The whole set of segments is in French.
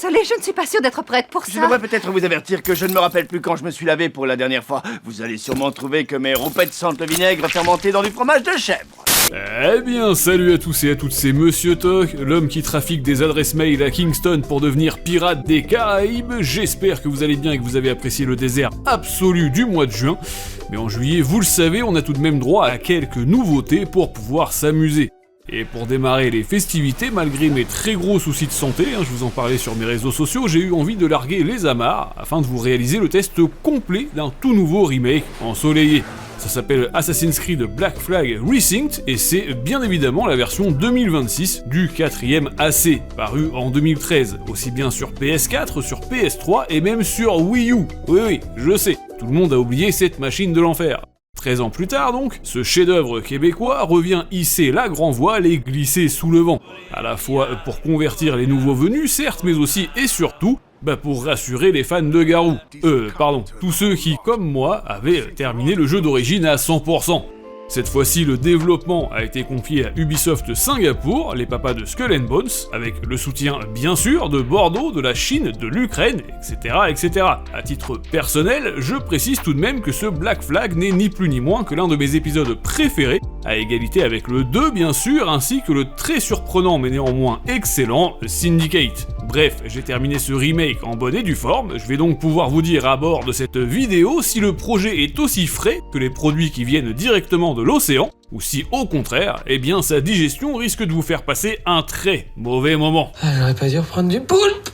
désolée, je ne suis pas sûre d'être prête pour ça. Je devrais peut-être vous avertir que je ne me rappelle plus quand je me suis lavé pour la dernière fois. Vous allez sûrement trouver que mes roupettes sentent le vinaigre fermenté dans du fromage de chèvre. Eh bien, salut à tous et à toutes, c'est Monsieur Toc, l'homme qui trafique des adresses mail à Kingston pour devenir pirate des Caraïbes. J'espère que vous allez bien et que vous avez apprécié le désert absolu du mois de juin. Mais en juillet, vous le savez, on a tout de même droit à quelques nouveautés pour pouvoir s'amuser. Et pour démarrer les festivités, malgré mes très gros soucis de santé, je vous en parlais sur mes réseaux sociaux, j'ai eu envie de larguer les amarres afin de vous réaliser le test complet d'un tout nouveau remake ensoleillé. Ça s'appelle Assassin's Creed Black Flag Resynced et c'est bien évidemment la version 2026 du 4ème AC, paru en 2013, aussi bien sur PS4, sur PS3 et même sur Wii U. Oui, je sais, tout le monde a oublié cette machine de l'enfer. 13 ans plus tard donc, ce chef-d'œuvre québécois revient hisser la grand voile et glisser sous le vent. À la fois pour convertir les nouveaux venus, certes, mais aussi et surtout, pour rassurer les fans de Garou. Tous ceux qui, comme moi, avaient terminé le jeu d'origine à 100%. Cette fois-ci, le développement a été confié à Ubisoft Singapour, les papas de Skull and Bones, avec le soutien bien sûr de Bordeaux, de la Chine, de l'Ukraine, etc. À titre personnel, je précise tout de même que ce Black Flag n'est ni plus ni moins que l'un de mes épisodes préférés, à égalité avec le 2 bien sûr, ainsi que le très surprenant mais néanmoins excellent Syndicate. Bref, j'ai terminé ce remake en bonne et due forme, je vais donc pouvoir vous dire à bord de cette vidéo si le projet est aussi frais que les produits qui viennent directement de l'océan, ou si au contraire, sa digestion risque de vous faire passer un très mauvais moment. J'aurais pas dû reprendre du poulpe.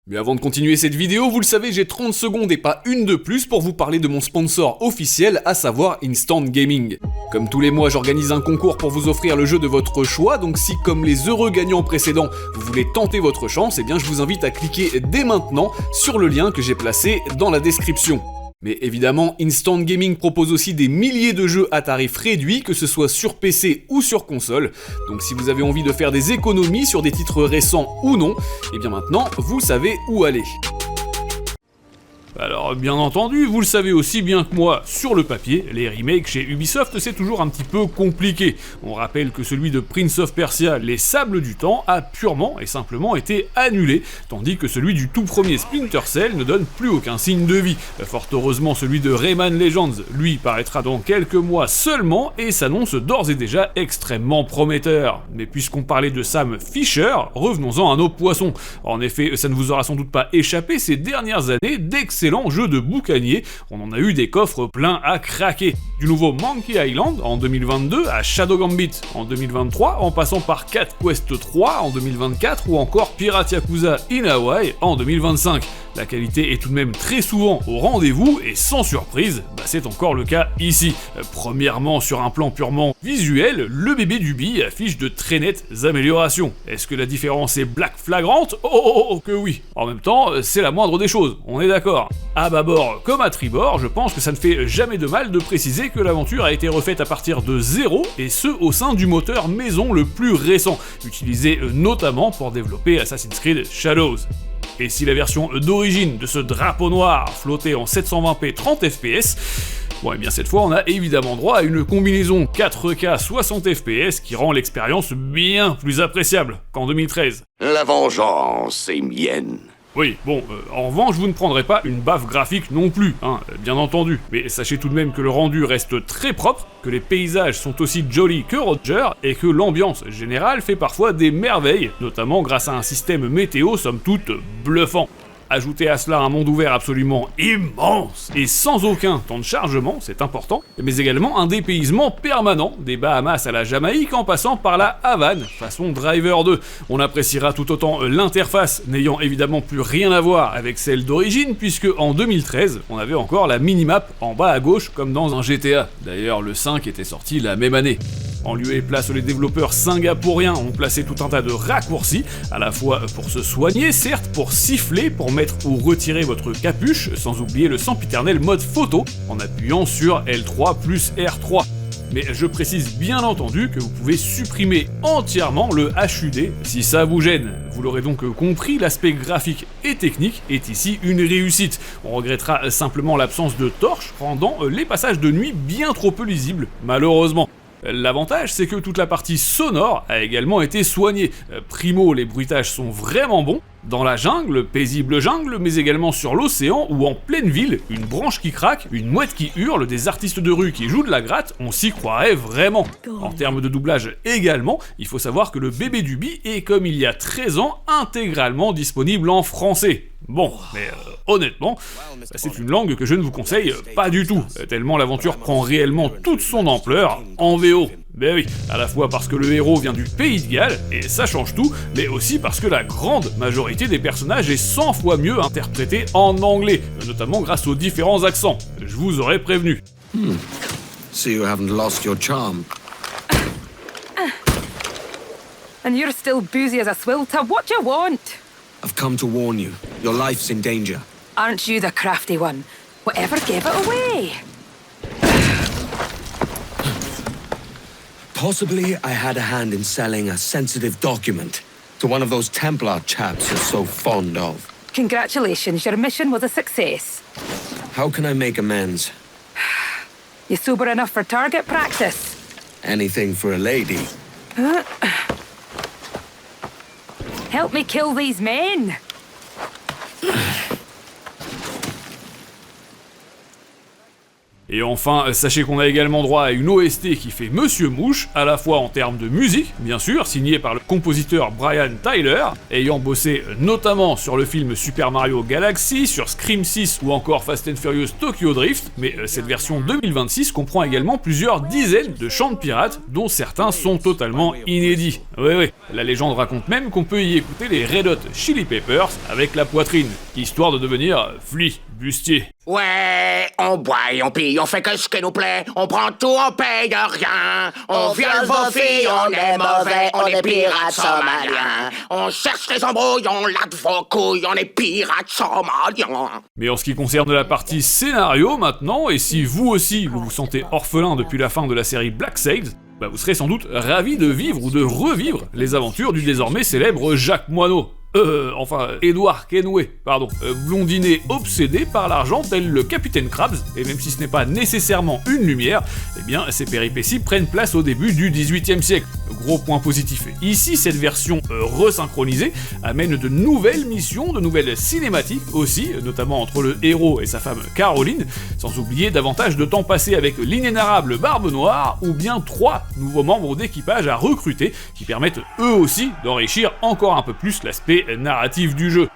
Mais avant de continuer cette vidéo, vous le savez, j'ai 30 secondes et pas une de plus pour vous parler de mon sponsor officiel, à savoir Instant Gaming. Comme tous les mois, j'organise un concours pour vous offrir le jeu de votre choix, donc si comme les heureux gagnants précédents, vous voulez tenter votre chance, je vous invite à cliquer dès maintenant sur le lien que j'ai placé dans la description. Mais évidemment, Instant Gaming propose aussi des milliers de jeux à tarif réduit, que ce soit sur PC ou sur console. Donc si vous avez envie de faire des économies sur des titres récents ou non, maintenant vous savez où aller. Alors bien entendu, vous le savez aussi bien que moi, sur le papier, les remakes chez Ubisoft c'est toujours un petit peu compliqué. On rappelle que celui de Prince of Persia, Les Sables du Temps, a purement et simplement été annulé, tandis que celui du tout premier Splinter Cell ne donne plus aucun signe de vie. Fort heureusement, celui de Rayman Legends, lui, paraîtra dans quelques mois seulement et s'annonce d'ores et déjà extrêmement prometteur. Mais puisqu'on parlait de Sam Fisher, revenons-en à nos poissons. En effet, ça ne vous aura sans doute pas échappé ces dernières années d'excellents jeux de boucanier, on en a eu des coffres pleins à craquer. Du nouveau Monkey Island en 2022 à Shadow Gambit en 2023, en passant par Cat Quest 3 en 2024 ou encore Pirate Yakuza in Hawaii en 2025. La qualité est tout de même très souvent au rendez-vous et sans surprise, c'est encore le cas ici. Premièrement, sur un plan purement visuel, le bébé d'Ubi affiche de très nettes améliorations. Est-ce que la différence est black flagrante ? Oh que oui. En même temps, c'est la moindre des choses, on est d'accord. À bâbord comme à tribord, je pense que ça ne fait jamais de mal de préciser que l'aventure a été refaite à partir de zéro, et ce au sein du moteur maison le plus récent, utilisé notamment pour développer Assassin's Creed Shadows. Et si la version d'origine de ce drapeau noir flottait en 720p 30 fps, cette fois on a évidemment droit à une combinaison 4K 60 fps qui rend l'expérience bien plus appréciable qu'en 2013. La vengeance est mienne. Oui, en revanche, vous ne prendrez pas une baffe graphique non plus, bien entendu. Mais sachez tout de même que le rendu reste très propre, que les paysages sont aussi jolis que Roger, et que l'ambiance générale fait parfois des merveilles, notamment grâce à un système météo somme toute bluffant. Ajoutez à cela un monde ouvert absolument immense et sans aucun temps de chargement, c'est important, mais également un dépaysement permanent, des Bahamas à la Jamaïque en passant par la Havane, façon Driver 2. On appréciera tout autant l'interface, n'ayant évidemment plus rien à voir avec celle d'origine, puisque en 2013, on avait encore la minimap en bas à gauche comme dans un GTA. D'ailleurs, le 5 était sorti la même année. En lieu et place, les développeurs singapouriens ont placé tout un tas de raccourcis, à la fois pour se soigner, certes, pour siffler, pour mettre ou retirer votre capuche, sans oublier le sempiternel mode photo, en appuyant sur L3 plus R3. Mais je précise bien entendu que vous pouvez supprimer entièrement le HUD si ça vous gêne. Vous l'aurez donc compris, l'aspect graphique et technique est ici une réussite. On regrettera simplement l'absence de torches, rendant les passages de nuit bien trop peu lisibles, malheureusement. L'avantage, c'est que toute la partie sonore a également été soignée. Primo, les bruitages sont vraiment bons. Dans la jungle, paisible jungle, mais également sur l'océan ou en pleine ville, une branche qui craque, une mouette qui hurle, des artistes de rue qui jouent de la gratte, on s'y croirait vraiment. En termes de doublage également, il faut savoir que le bébé Duby est, comme il y a 13 ans, intégralement disponible en français. Bon, mais honnêtement, c'est une langue que je ne vous conseille pas du tout, tellement l'aventure prend réellement toute son ampleur en VO. Ben oui, à la fois parce que le héros vient du Pays de Galles, et ça change tout, mais aussi parce que la grande majorité des personnages est 100 fois mieux interprétée en anglais, notamment grâce aux différents accents. Je vous aurais prévenu. So you haven't lost your charm. And you're still boozy as a swilter. What do you want? I've come to warn you. Your life's in danger. Aren't you the crafty one? Whatever gave it away? Possibly I had a hand in selling a sensitive document to one of those Templar chaps you're so fond of. Congratulations, your mission was a success. How can I make amends? You sober enough for target practice? Anything for a lady. Help me kill these men! Et enfin, sachez qu'on a également droit à une OST qui fait Monsieur Mouche, à la fois en termes de musique, bien sûr, signée par le compositeur Brian Tyler, ayant bossé notamment sur le film Super Mario Galaxy, sur Scream 6 ou encore Fast and Furious Tokyo Drift, mais cette version 2026 comprend également plusieurs dizaines de chants de pirates, dont certains sont totalement inédits. Oui, la légende raconte même qu'on peut y écouter les Red Hot Chili Peppers avec la poitrine, histoire de devenir flibustier. Ouais, on boit et on pille, on fait que ce qui nous plaît, on prend tout, on paye rien. On viole vos filles, on est mauvais, on est pirates somaliens. On cherche les embrouilles, on lave vos couilles, on est pirates somaliens. Mais en ce qui concerne la partie scénario maintenant, et si vous aussi vous vous sentez orphelin depuis la fin de la série Black Sails, vous serez sans doute ravi de vivre ou de revivre les aventures du désormais célèbre Jacques Moineau. Edward Kenway, blondinet obsédé par l'argent tel le Capitaine Krabs, et même si ce n'est pas nécessairement une lumière, eh bien ces péripéties prennent place au début du XVIIIe siècle. Gros point positif. Ici, cette version resynchronisée amène de nouvelles missions, de nouvelles cinématiques aussi, notamment entre le héros et sa femme Caroline, sans oublier davantage de temps passé avec l'inénarrable Barbe Noire, ou bien 3 nouveaux membres d'équipage à recruter, qui permettent eux aussi d'enrichir encore un peu plus l'aspect narratif du jeu.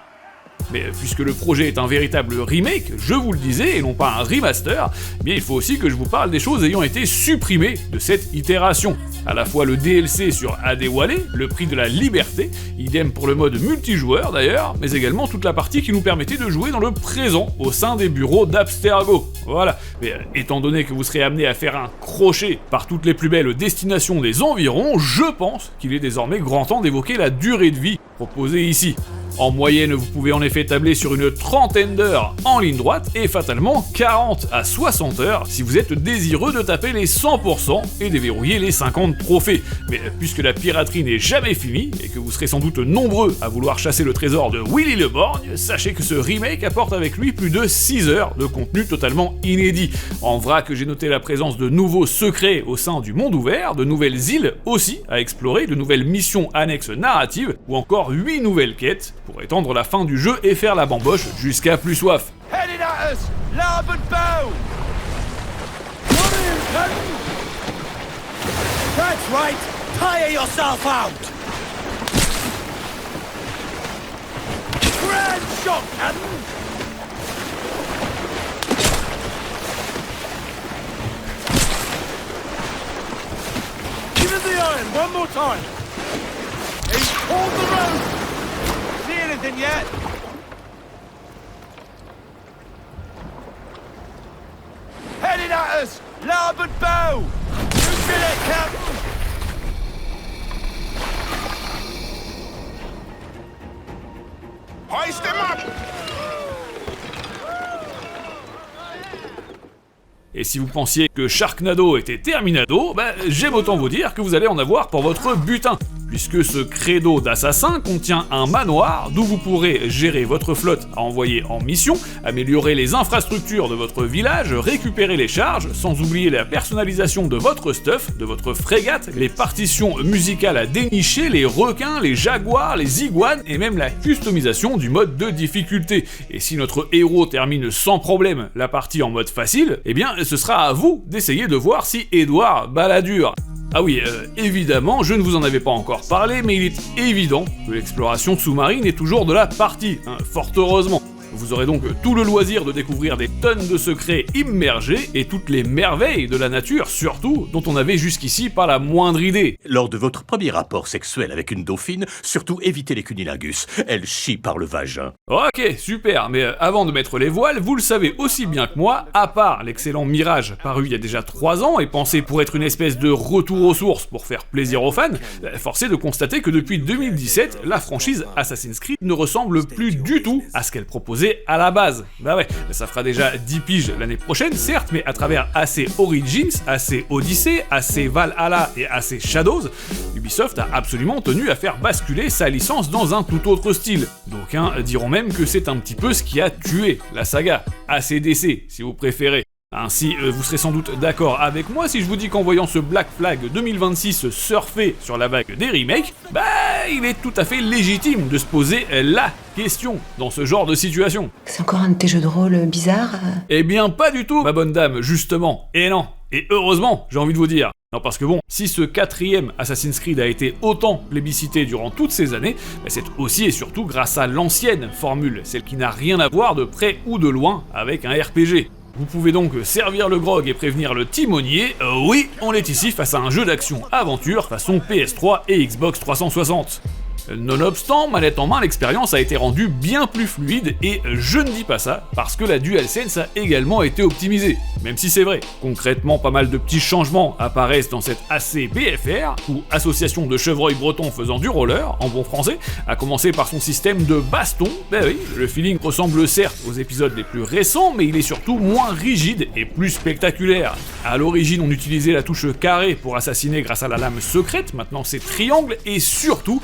Mais puisque le projet est un véritable remake, je vous le disais, et non pas un remaster, eh bien il faut aussi que je vous parle des choses ayant été supprimées de cette itération. À la fois le DLC sur Adéwalé, le prix de la liberté, idem pour le mode multijoueur d'ailleurs, mais également toute la partie qui nous permettait de jouer dans le présent au sein des bureaux d'Abstergo. Voilà, mais étant donné que vous serez amené à faire un crochet par toutes les plus belles destinations des environs, je pense qu'il est désormais grand temps d'évoquer la durée de vie proposée ici. En moyenne, vous pouvez en effet tabler sur une trentaine d'heures en ligne droite et fatalement 40 à 60 heures si vous êtes désireux de taper les 100% et déverrouiller les 50 trophées. Mais puisque la piraterie n'est jamais finie et que vous serez sans doute nombreux à vouloir chasser le trésor de Willy le Borgne, sachez que ce remake apporte avec lui plus de 6 heures de contenu totalement inédit. En vrac, j'ai noté la présence de nouveaux secrets au sein du monde ouvert, de nouvelles îles aussi à explorer, de nouvelles missions annexes narratives ou encore 8 nouvelles quêtes pour étendre la fin du jeu et faire la bamboche jusqu'à plus soif. Headed at us! Larboard bow! What are you, Captain? That's right! Tire yourself out! Grand shot, Captain! Give it the iron one more time! He's pulled the road! See anything yet? Headed at us! Larboard bow! You did it, Captain! Hoist him up! Et si vous pensiez que Sharknado était Terminado, j'aime autant vous dire que vous allez en avoir pour votre butin. puisque ce credo d'assassin contient un manoir d'où vous pourrez gérer votre flotte à envoyer en mission, améliorer les infrastructures de votre village, récupérer les charges, sans oublier la personnalisation de votre stuff, de votre frégate, les partitions musicales à dénicher, les requins, les jaguars, les iguanes et même la customisation du mode de difficulté. Et si notre héros termine sans problème la partie en mode facile, eh bien ce sera à vous d'essayer de voir si Edward bat la dure. Ah oui, évidemment, je ne vous en avais pas encore parlé, mais il est évident que l'exploration sous-marine est toujours de la partie, hein, fort heureusement. Vous aurez donc tout le loisir de découvrir des tonnes de secrets immergés et toutes les merveilles de la nature, surtout, dont on avait jusqu'ici pas la moindre idée. Lors de votre premier rapport sexuel avec une dauphine, surtout évitez les cunilingus. Elles chient par le vagin. Ok, super, mais avant de mettre les voiles, vous le savez aussi bien que moi, à part l'excellent Mirage, paru il y a déjà 3 ans et pensé pour être une espèce de retour aux sources pour faire plaisir aux fans, force est de constater que depuis 2017, la franchise Assassin's Creed ne ressemble plus du tout à ce qu'elle proposait à la base. Bah ouais, ça fera déjà 10 piges l'année prochaine, certes, mais à travers AC Origins, AC Odyssey, AC Valhalla et AC Shadows, Ubisoft a absolument tenu à faire basculer sa licence dans un tout autre style. D'aucuns diront même que c'est un petit peu ce qui a tué la saga, ACDC si vous préférez. Ainsi, vous serez sans doute d'accord avec moi si je vous dis qu'en voyant ce Black Flag 2026 surfer sur la vague des remakes, bah il est tout à fait légitime de se poser la question dans ce genre de situation. C'est encore un de tes jeux de rôle bizarres Eh bien pas du tout, ma bonne dame, justement. Et non, et heureusement, j'ai envie de vous dire. Non, parce que bon, si ce 4e Assassin's Creed a été autant plébiscité durant toutes ces années, bah c'est aussi et surtout grâce à l'ancienne formule, celle qui n'a rien à voir de près ou de loin avec un RPG. Vous pouvez donc servir le grog et prévenir le timonier, oui, on est ici face à un jeu d'action-aventure façon PS3 et Xbox 360. Nonobstant, manette en main, l'expérience a été rendue bien plus fluide et je ne dis pas ça parce que la DualSense a également été optimisée, même si c'est vrai. Concrètement, pas mal de petits changements apparaissent dans cette ACBFR, ou Association de chevreuils bretons faisant du roller, en bon français, à commencer par son système de baston. Ben oui, le feeling ressemble certes aux épisodes les plus récents, mais il est surtout moins rigide et plus spectaculaire. À l'origine, on utilisait la touche carré pour assassiner grâce à la lame secrète, maintenant c'est triangle, et surtout,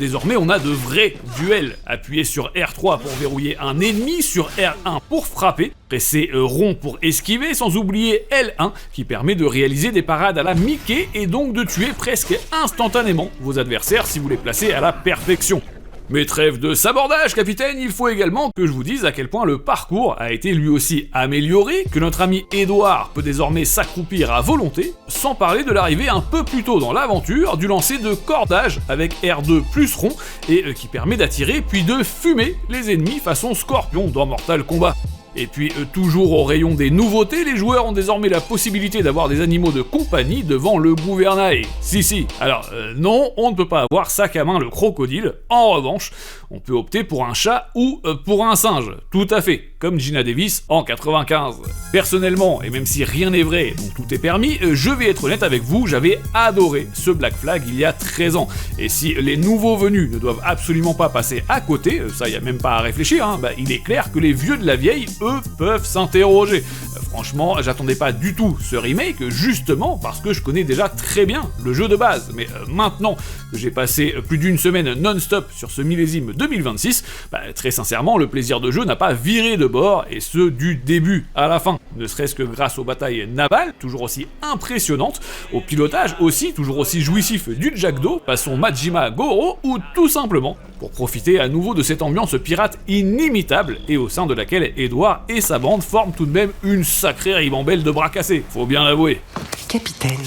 désormais on a de vrais duels. Appuyez sur R3 pour verrouiller un ennemi, sur R1 pour frapper, pressez rond pour esquiver, sans oublier L1 qui permet de réaliser des parades à la Mickey et donc de tuer presque instantanément vos adversaires si vous les placez à la perfection. Mais trêve de sabordage, capitaine, il faut également que je vous dise à quel point le parcours a été lui aussi amélioré, que notre ami Edward peut désormais s'accroupir à volonté, sans parler de l'arrivée un peu plus tôt dans l'aventure du lancer de cordage avec R2 plus rond et qui permet d'attirer puis de fumer les ennemis façon Scorpion dans Mortal Kombat. Et puis, toujours au rayon des nouveautés, les joueurs ont désormais la possibilité d'avoir des animaux de compagnie devant le gouvernail. Si. Alors, non, on ne peut pas avoir sac à main le crocodile. En revanche, on peut opter pour un chat ou pour un singe. Tout à fait, comme Gina Davis en 95. Personnellement, et même si rien n'est vrai, donc tout est permis, je vais être honnête avec vous, j'avais adoré ce Black Flag il y a 13 ans. Et si les nouveaux venus ne doivent absolument pas passer à côté, ça y a même pas à réfléchir, hein, bah, il est clair que les vieux de la vieille, eux, peuvent s'interroger. Franchement, j'attendais pas du tout ce remake, justement parce que je connais déjà très bien le jeu de base. Mais maintenant que j'ai passé plus d'une semaine non-stop sur ce millésime 2026, bah, très sincèrement, le plaisir de jeu n'a pas viré de bord, et ce du début à la fin. Ne serait-ce que grâce aux batailles navales, toujours aussi impressionnantes, au pilotage aussi, toujours aussi jouissif du Jackdaw, façon Majima Goro, ou tout simplement pour profiter à nouveau de cette ambiance pirate inimitable, et au sein de laquelle Edward et sa bande forment tout de même une sacrée ribambelle de bras cassés, faut bien l'avouer. Capitaine,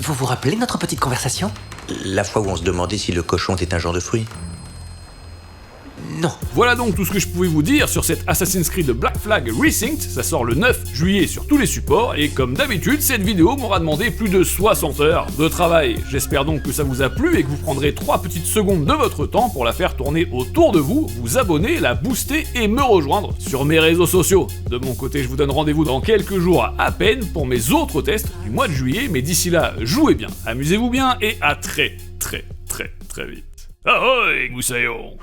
vous vous rappelez notre petite conversation? La fois où on se demandait si le cochon était un genre de fruit. Non. Voilà donc tout ce que je pouvais vous dire sur cette Assassin's Creed Black Flag Resynced, ça sort le 9 juillet sur tous les supports, et comme d'habitude, cette vidéo m'aura demandé plus de 60 heures de travail. J'espère donc que ça vous a plu et que vous prendrez 3 petites secondes de votre temps pour la faire tourner autour de vous, vous abonner, la booster et me rejoindre sur mes réseaux sociaux. De mon côté, je vous donne rendez-vous dans quelques jours à peine pour mes autres tests du mois de juillet, mais d'ici là, jouez bien, amusez-vous bien et à très vite. Ahoy, Moussaillon!